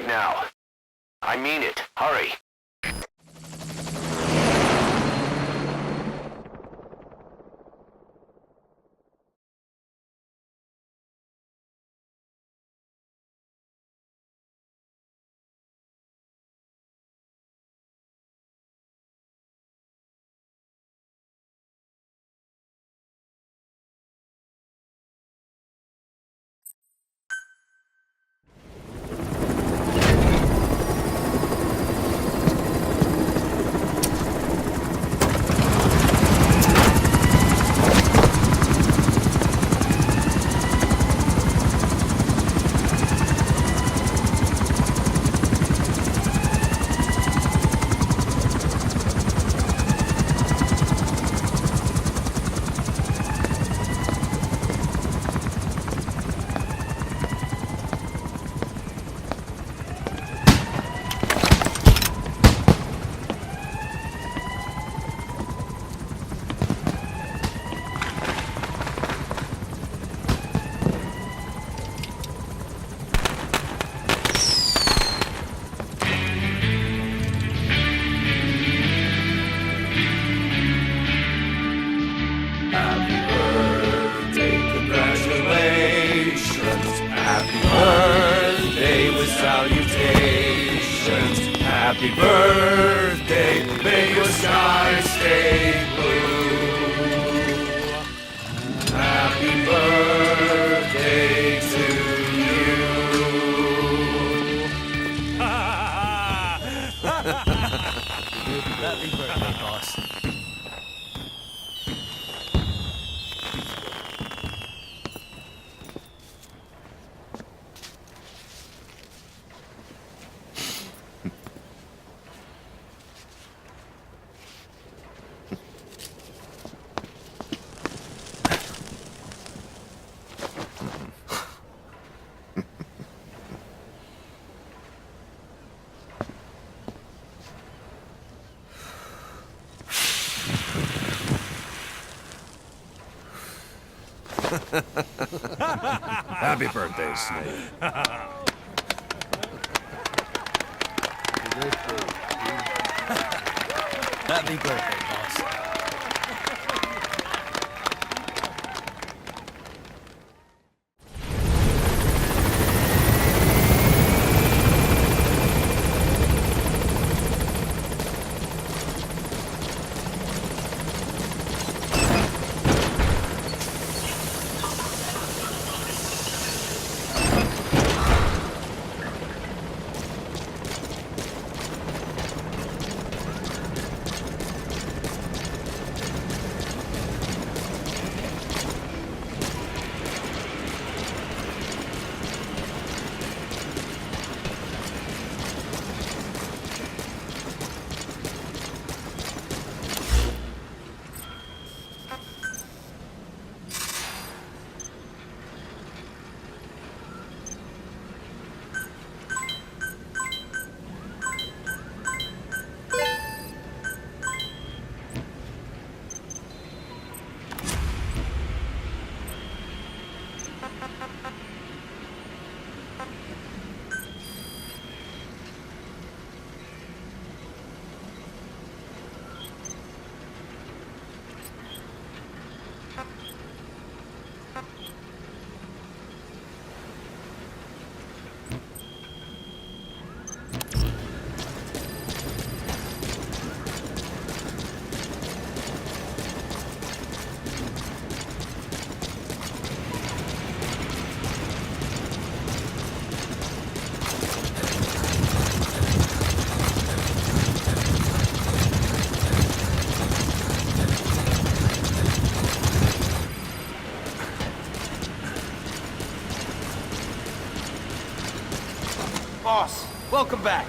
right now. I mean it. Hurry. Happy birthday, may your sky stay blue. Happy birthday to you. Happy birthday, boss. Happy birthday, Snake. Happy birthday, boss. Boss, welcome back.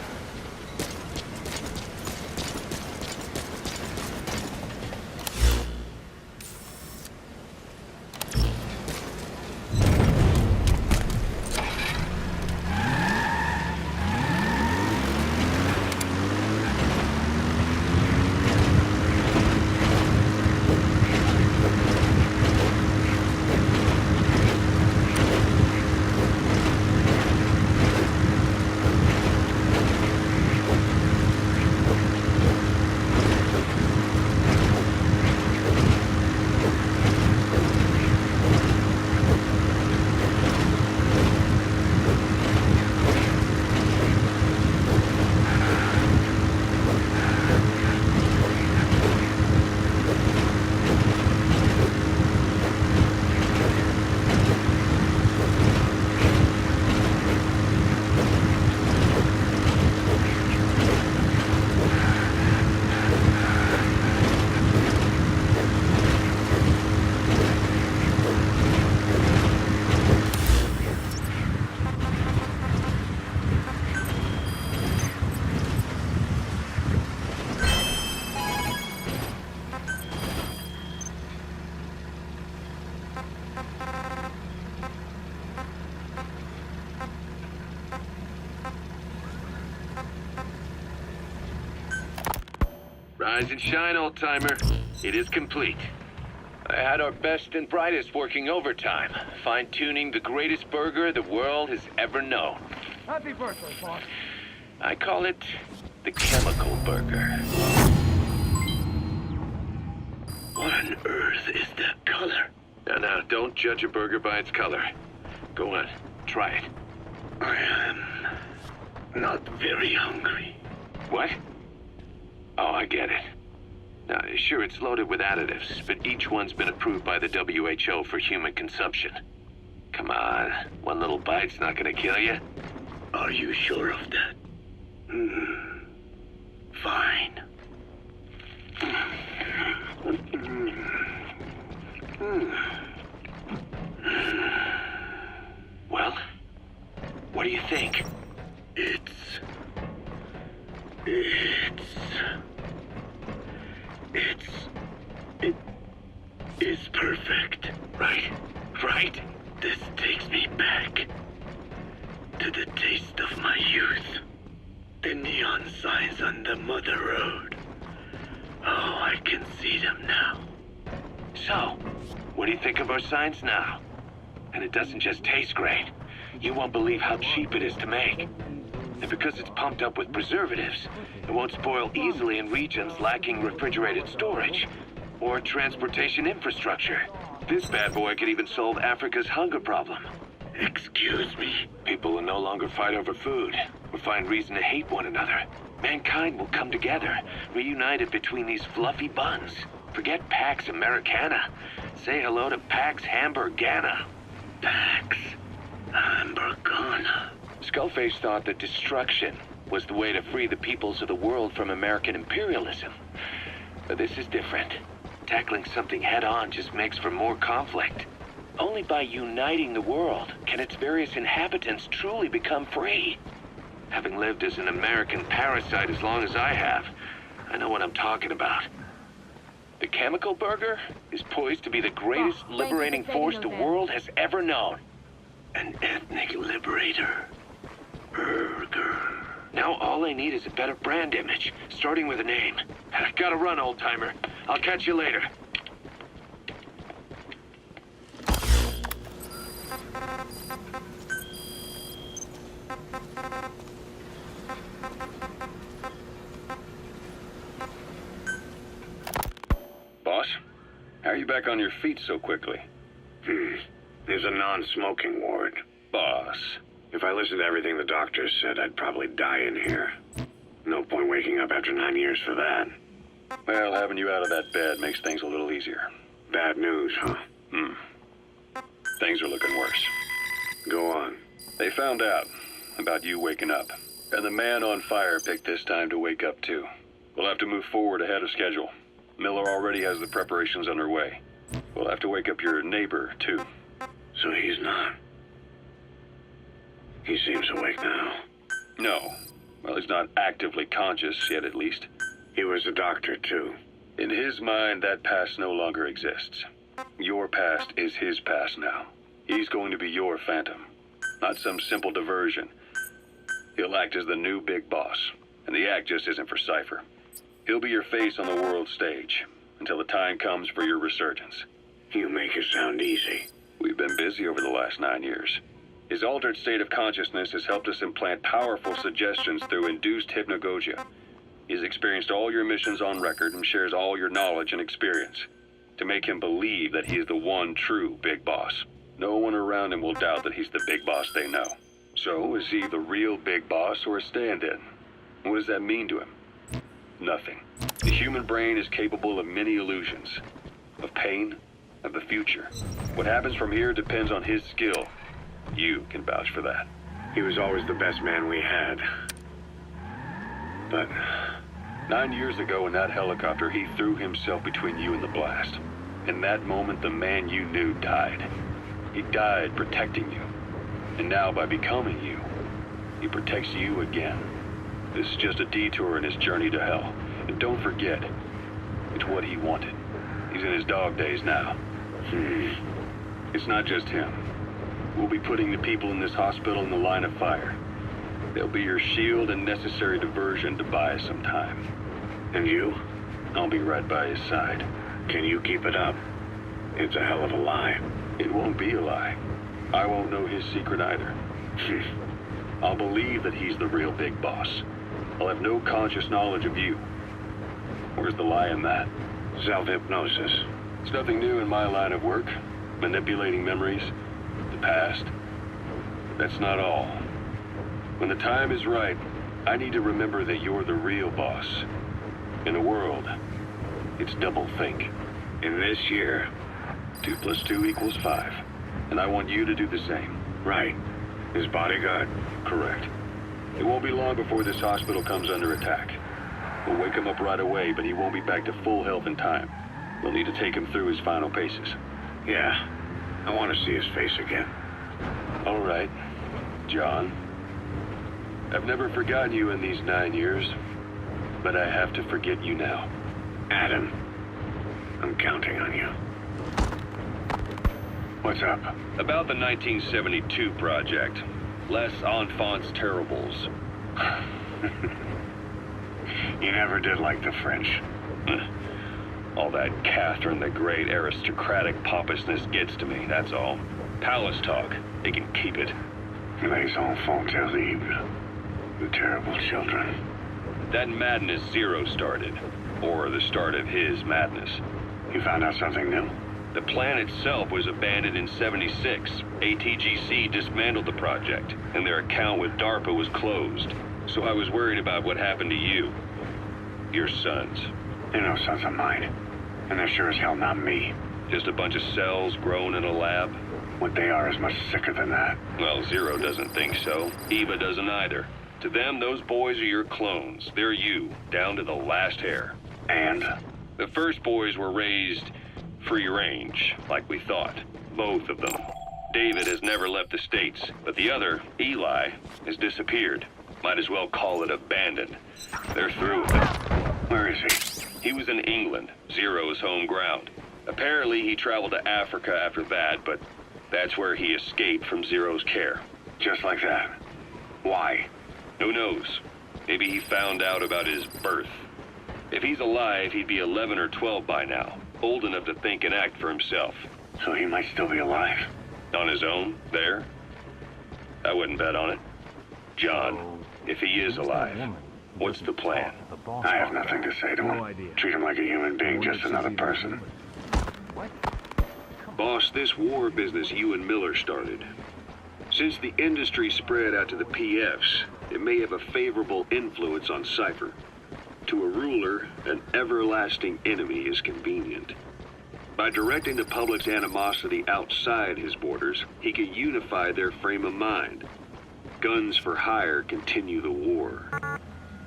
Rise and shine, old-timer. It is complete. I had our best and brightest working overtime, fine-tuning the greatest burger the world has ever known. Happy birthday, boss. I call it the Chemical Burger. What on earth is that color? Now, don't judge a burger by its color. Go on, try it. I am not very hungry. What? Oh, I get it. Now, sure, it's loaded with additives, but each one's been approved by the WHO for human consumption. Come on, one little bite's not gonna kill you. Are you sure of that? Fine. Well, what do you think? It is perfect. Right? This takes me back to the taste of my youth. The neon signs on the Mother Road. Oh, I can see them now. So, what do you think of our signs now? And it doesn't just taste great. You won't believe how cheap it is to make. And because it's pumped up with preservatives, it won't spoil easily in regions lacking refrigerated storage or transportation infrastructure. This bad boy could even solve Africa's hunger problem. Excuse me? People will no longer fight over food or find reason to hate one another. Mankind will come together, reunited between these fluffy buns. Forget Pax Americana. Say hello to Pax Hamburgana. Pax Hamburgana. Skullface thought that destruction was the way to free the peoples of the world from American imperialism. But this is different. Tackling something head-on just makes for more conflict. Only by uniting the world can its various inhabitants truly become free. Having lived as an American parasite as long as I have, I know what I'm talking about. The Chemical Burger is poised to be the greatest liberating force the world has ever known. An ethnic liberator burger. Now all I need is a better brand image, starting with a name. I gotta run, old-timer. I'll catch you later. Boss, how are you back on your feet so quickly? There's a non-smoking ward. Boss. If I listened to everything the doctors said, I'd probably die in here. No point waking up after 9 years for that. Well, having you out of that bed makes things a little easier. Bad news, huh? Things are looking worse. Go on. They found out about you waking up, and the man on fire picked this time to wake up too. We'll have to move forward ahead of schedule. Miller already has the preparations underway. We'll have to wake up your neighbor too. So he's not. He seems awake now. No. Well, he's not actively conscious yet, at least. He was a doctor, too. In his mind, that past no longer exists. Your past is his past now. He's going to be your phantom, not some simple diversion. He'll act as the new big boss, and the act just isn't for Cypher. He'll be your face on the world stage until the time comes for your resurgence. You make it sound easy. We've been busy over the last 9 years. His altered state of consciousness has helped us implant powerful suggestions through induced hypnagogia. He's experienced all your missions on record and shares all your knowledge and experience to make him believe that he is the one true big boss. No one around him will doubt that he's the big boss they know. So, is he the real big boss or a stand-in? What does that mean to him? Nothing. The human brain is capable of many illusions. Of pain, of the future. What happens from here depends on his skill. You can vouch for that. He was always the best man we had. But 9 years ago in that helicopter, he threw himself between you and the blast. In that moment, the man you knew died. He died protecting you. And now, by becoming you, he protects you again. This is just a detour in his journey to hell. And don't forget, it's what he wanted. He's in his dog days now. It's not just him. We'll be putting the people in this hospital in the line of fire. They'll be your shield and necessary diversion to buy us some time. And you? I'll be right by his side. Can you keep it up? It's a hell of a lie. It won't be a lie. I won't know his secret either. I'll believe that he's the real big boss. I'll have no conscious knowledge of you. Where's the lie in that? Self-hypnosis. It's nothing new in my line of work. Manipulating memories, the past. That's not all. When the time is right, I need to remember that you're the real boss. In a world, it's double think. In this year. 2 + 2 = 5. And I want you to do the same. Right. His bodyguard. Correct. It won't be long before this hospital comes under attack. We'll wake him up right away, but he won't be back to full health in time. We'll need to take him through his final paces. Yeah. I want to see his face again. All right, John. I've never forgotten you in these 9 years, but I have to forget you now. Adam. I'm counting on you. What's up? About the 1972 project. Les Enfants Terribles. You never did like the French. All that Catherine the Great aristocratic pompousness gets to me, that's all. Palace talk. They can keep it. Les enfants terribles. The terrible children. That madness Zero started. Or the start of his madness. You found out something new? The plan itself was abandoned in '76. ATGC dismantled the project, and their account with DARPA was closed. So I was worried about what happened to you. Your sons. They're no sons of mine. And they're sure as hell not me. Just a bunch of cells grown in a lab? What they are is much sicker than that. Well, Zero doesn't think so. Eva doesn't either. To them, those boys are your clones. They're you, down to the last hair. And? The first boys were raised free range, like we thought. Both of them. David has never left the States, but the other, Eli, has disappeared. Might as well call it abandoned. They're through with it. Where is he? He was in England, Zero's home ground. Apparently he traveled to Africa after that, but that's where he escaped from Zero's care. Just like that. Why? Who knows? Maybe he found out about his birth. If he's alive, he'd be 11 or 12 by now. Old enough to think and act for himself. So he might still be alive. On his own, there? I wouldn't bet on it. John, if he is alive, what's the plan? I have nothing to say to him. No idea. Treat him like a human being, just another person. Boss, this war business you and Miller started. Since the industry spread out to the PFs, it may have a favorable influence on Cypher. To a ruler, an everlasting enemy is convenient. By directing the public's animosity outside his borders, he can unify their frame of mind. Guns for hire continue the war.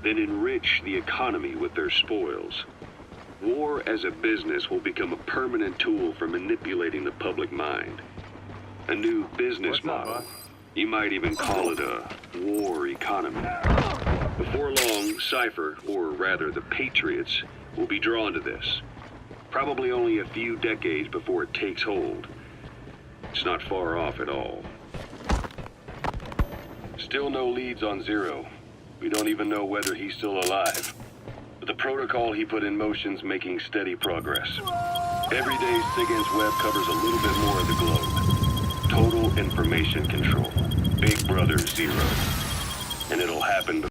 Then enrich the economy with their spoils. War as a business will become a permanent tool for manipulating the public mind. A new business model. You might even call it a war economy. Before long, Cypher, or rather the Patriots, will be drawn to this. Probably only a few decades before it takes hold. It's not far off at all. Still no leads on Zero. We don't even know whether he's still alive. But the protocol he put in motion's making steady progress. Every day, SIGINT's web covers a little bit more of the globe. Total information control. Big Brother Zero. And it'll happen